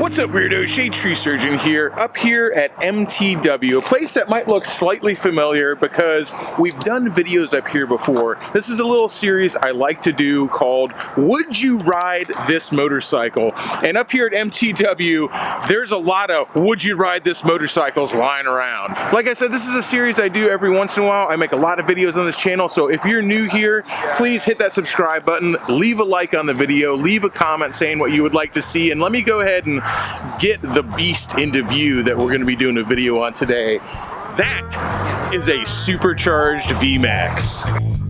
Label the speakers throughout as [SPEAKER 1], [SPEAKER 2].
[SPEAKER 1] What's up, weirdo? Shade Tree Surgeon here, up here at MTW, a place that might look slightly familiar because we've done videos up here before. This is a little series I like to do called Would You Ride This Motorcycle? And up here at MTW, there's a lot of Would You Ride This Motorcycles lying around. Like I said, this is a series I do every once in a while. I make a lot of videos on this channel, so if you're new here, please hit that subscribe button, leave a like on the video, leave a comment saying what you would like to see, and let me go ahead and get the beast into view that we're going to be doing a video on today. That is a supercharged VMAX.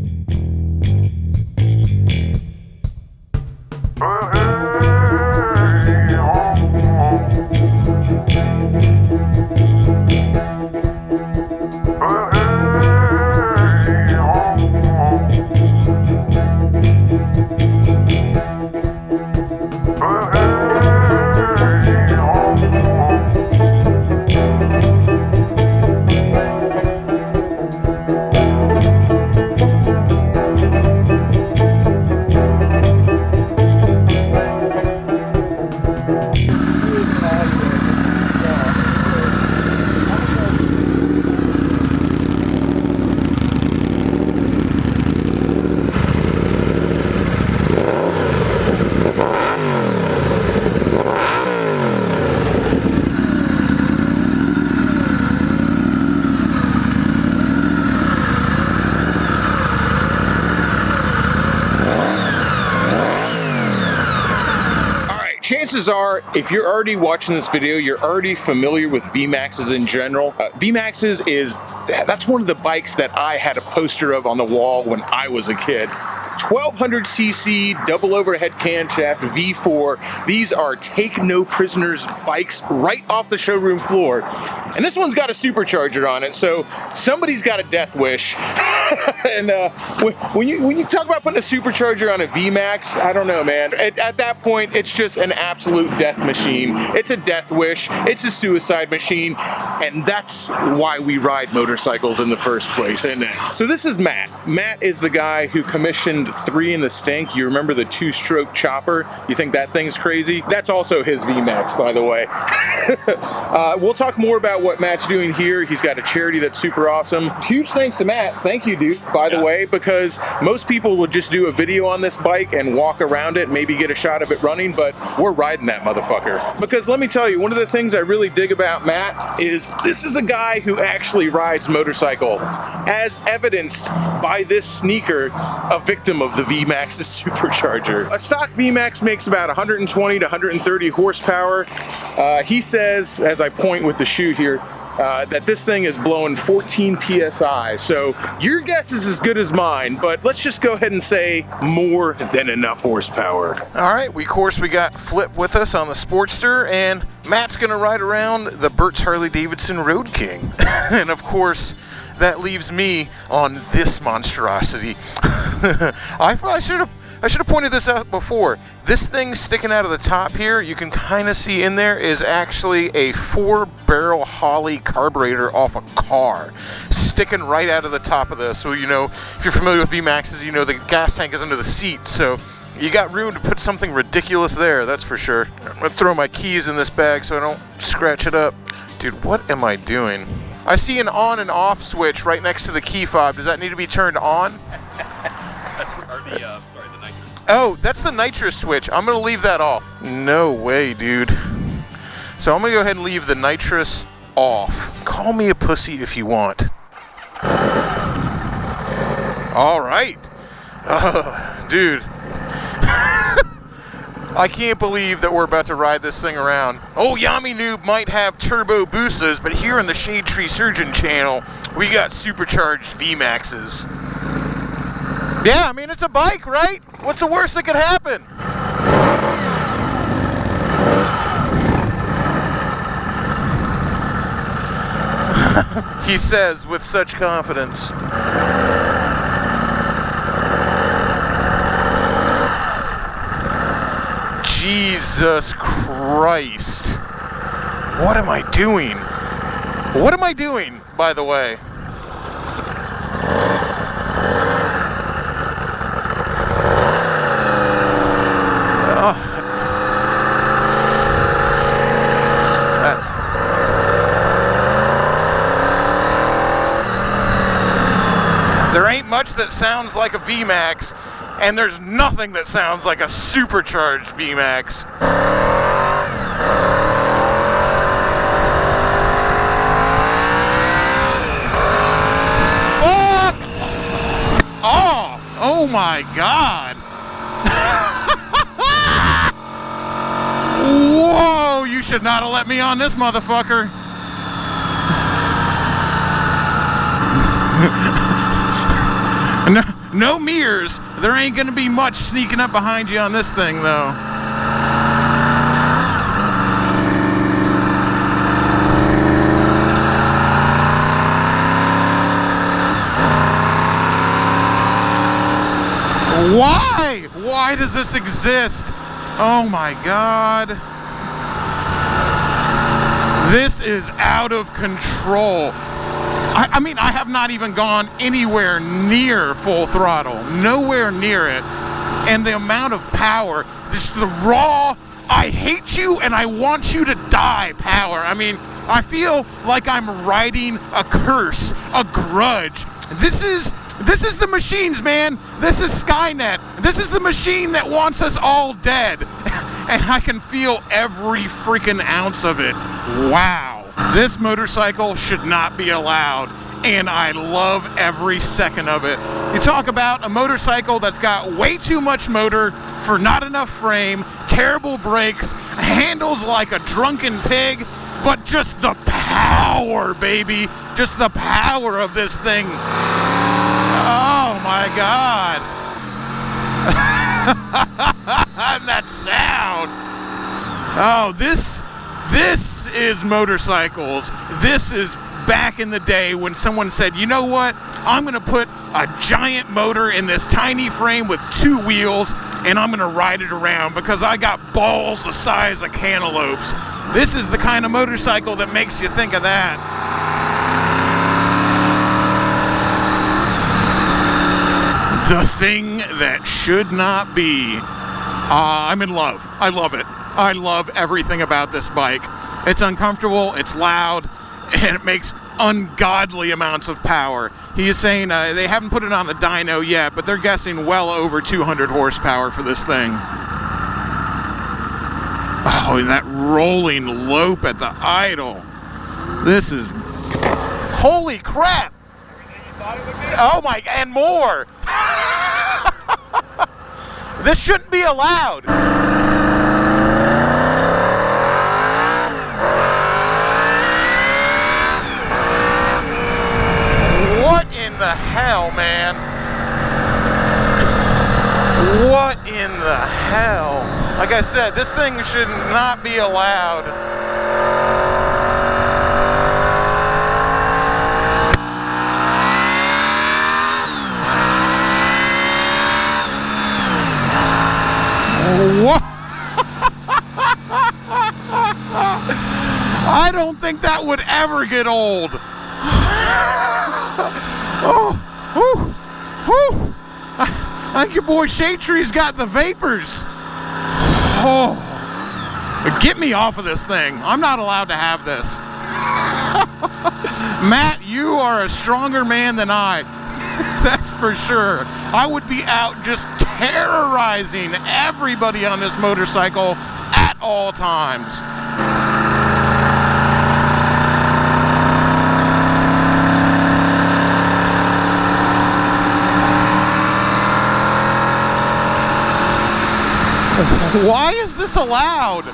[SPEAKER 1] Chances are, if you're already watching this video, you're already familiar with VMAXs in general. VMAXs that's one of the bikes that I had a poster of on the wall when I was a kid. 1200cc double overhead camshaft V4. These are take no prisoners bikes right off the showroom floor. And this one's got a supercharger on it, so somebody's got a death wish. And when you talk about putting a supercharger on a VMAX, I don't know, man. At that point, it's just an absolute death machine. It's a death wish. It's a suicide machine. And that's why we ride motorcycles in the first place, isn't it? So this is Matt. Matt is the guy who commissioned 3 in the Stink. You remember the 2-stroke chopper? You think that thing's crazy? That's also his VMAX, by the way. We'll talk more about what Matt's doing here. He's got a charity that's super awesome. Huge thanks to Matt. Thank you, dude, by the way, because most people would just do a video on this bike and walk around it, maybe get a shot of it running, but we're riding that motherfucker. Because let me tell you, one of the things I really dig about Matt is this is a guy who actually rides motorcycles, as evidenced by this sneaker, a victim of the VMAX's supercharger. A stock VMAX makes about 120 to 130 horsepower. He says, as I point with the shoe here, that this thing is blowing 14 PSI. So your guess is as good as mine, but let's just go ahead and say more than enough horsepower. All right, we got Flip with us on the Sportster, and Matt's gonna ride around the Burt's Harley-Davidson Road King. And of course, that leaves me on this monstrosity. I should have pointed this out before. This thing sticking out of the top here, you can kind of see in there, is actually a 4-barrel Holley carburetor off a car, sticking right out of the top of this. So, you know, if you're familiar with VMAXs, you know the gas tank is under the seat, so you got room to put something ridiculous there, that's for sure. I'm gonna throw my keys in this bag so I don't scratch it up. Dude, what am I doing? I see an on and off switch right next to the key fob. Does that need to be turned on?
[SPEAKER 2] That's the nitrous.
[SPEAKER 1] Oh, that's the nitrous switch. I'm gonna leave that off. No way, dude. So I'm gonna go ahead and leave the nitrous off. Call me a pussy if you want. All right. Dude. I can't believe that we're about to ride this thing around. Oh, Yami Noob might have turbo boosas, but here on the Shade Tree Surgeon channel, we got supercharged VMAXs. Yeah, I mean, it's a bike, right? What's the worst that could happen? He says with such confidence. Jesus Christ. What am I doing? What am I doing, by the way? that sounds like a VMAX, and there's nothing that sounds like a supercharged VMAX. Fuck off! Oh my God! Whoa! You should not have let me on this motherfucker. No mirrors. There ain't gonna be much sneaking up behind you on this thing, though. Why? Why does this exist? Oh my God. This is out of control. I mean, I have not even gone anywhere near full throttle, nowhere near it. And the amount of power, just the raw, I hate you and I want you to die power. I mean, I feel like I'm riding a curse, a grudge. This is the machines, man. This is Skynet. This is the machine that wants us all dead. And I can feel every freaking ounce of it. Wow. This motorcycle should not be allowed, and I love every second of it. You talk about a motorcycle that's got way too much motor for not enough frame, terrible brakes, handles like a drunken pig, but just the power, baby. Just the power of this thing. Oh my God. And that sound. Oh, this is motorcycles. This is back in the day when someone said, you know what? I'm going to put a giant motor in this tiny frame with 2 wheels and I'm going to ride it around because I got balls the size of cantaloupes. This is the kind of motorcycle that makes you think of that. The thing that should not be. I'm in love. I love it. I love everything about this bike. It's uncomfortable, it's loud, and it makes ungodly amounts of power. He is saying they haven't put it on a dyno yet, but they're guessing well over 200 horsepower for this thing. Oh, and that rolling lope at the idle. This is... Holy crap!
[SPEAKER 2] Everything you thought it would be?
[SPEAKER 1] Oh my... And more! This shouldn't be allowed. What in the hell, man? What in the hell? Like I said, this thing should not be allowed. What? I don't think that would ever get old. Oh, whew, whew. I think your boy Shadetree's got the vapors. Oh, get me off of this thing. I'm not allowed to have this. Matt, you are a stronger man than I. That's for sure. I would be out just terrorizing everybody on this motorcycle at all times. Why is this allowed?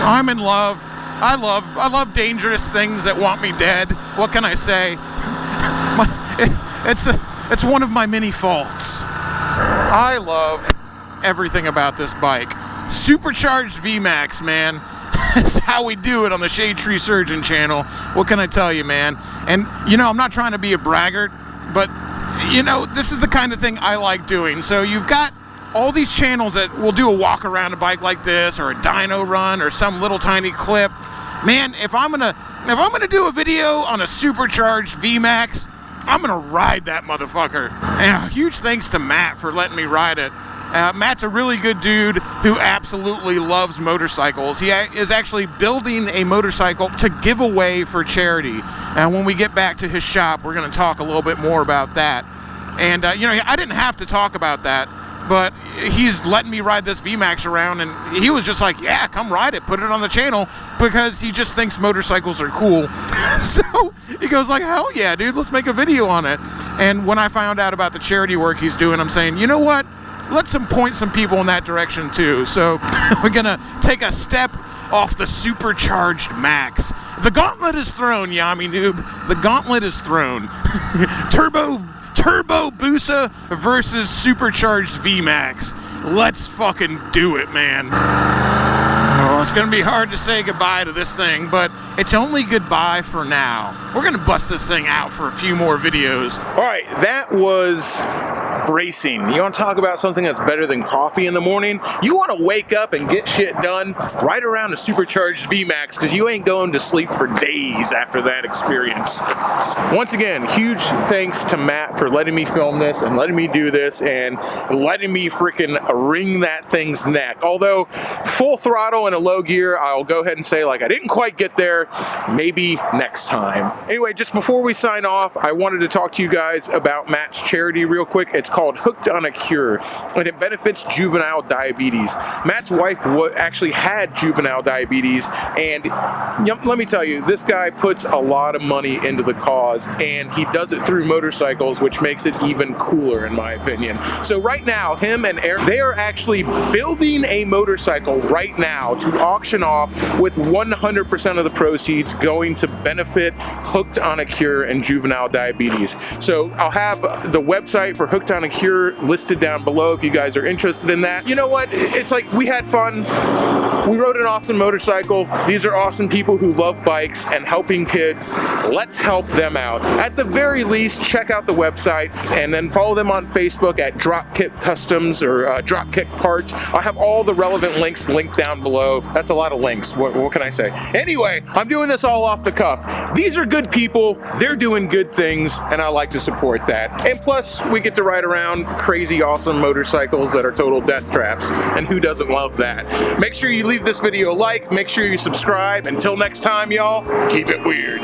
[SPEAKER 1] I'm in love. I love dangerous things that want me dead. What can I say? It's one of my many faults. I love everything about this bike. Supercharged VMAX, man. That's how we do it on the Shadetree Surgeon channel. What can I tell you, man? And, you know, I'm not trying to be a braggart, but, you know, this is the kind of thing I like doing. So you've got all these channels that will do a walk around a bike like this, or a dyno run, or some little tiny clip. Man, if I'm gonna do a video on a supercharged VMAX, I'm gonna ride that motherfucker. And a huge thanks to Matt for letting me ride it.
[SPEAKER 3] Matt's a really good dude who absolutely loves motorcycles. He is actually building a motorcycle to give away for charity. And when we get back to his shop, we're going to talk a little bit more about that. And, you know, I didn't have to talk about that, but he's letting me ride this VMAX around, and he was just like, yeah, come ride it, put it on the channel, because he just thinks motorcycles are cool. So he goes like, hell yeah, dude, let's make a video on it. And when I found out about the charity work he's doing, I'm saying, you know what? Let's point some people in that direction too. So we're gonna take a step off the supercharged Max. The gauntlet is thrown, Yami Noob. The gauntlet is thrown. Turbo Busa versus supercharged VMAX. Let's fucking do it, man. Oh, it's gonna be hard to say goodbye to this thing, but it's only goodbye for now. We're gonna bust this thing out for a few more videos.
[SPEAKER 1] All right, that was bracing. You want to talk about something that's better than coffee in the morning? You want to wake up and get shit done right around a supercharged VMAX, because you ain't going to sleep for days after that experience. Once again, huge thanks to Matt for letting me film this and letting me do this and letting me freaking wring that thing's neck. Although full throttle in a low gear, I'll go ahead and say, like, I didn't quite get there. Maybe next time. Anyway, just before we sign off, I wanted to talk to you guys about Matt's charity real quick. It's called Hooked on a Cure, and it benefits juvenile diabetes. Matt's wife actually had juvenile diabetes, and let me tell you, this guy puts a lot of money into the cause, and he does it through motorcycles, which makes it even cooler in my opinion. So right now, him and Aaron, they are actually building a motorcycle right now to auction off, with 100% of the proceeds going to benefit Hooked on a Cure and juvenile diabetes. So I'll have the website for Hooked on a Cure listed down below if you guys are interested in that. You know what? It's like, we had fun. We rode an awesome motorcycle. These are awesome people who love bikes and helping kids. Let's help them out. At the very least, check out the website and then follow them on Facebook at Dropkick Customs or Dropkick Parts. I'll have all the relevant links linked down below. That's a lot of links. What can I say? Anyway, I'm doing this all off the cuff. These are good people. They're doing good things, and I like to support that. And plus, we get to ride around crazy awesome motorcycles that are total death traps, and who doesn't love that? Make sure you leave this video a like, make sure you subscribe. Until next time, y'all, keep it weird.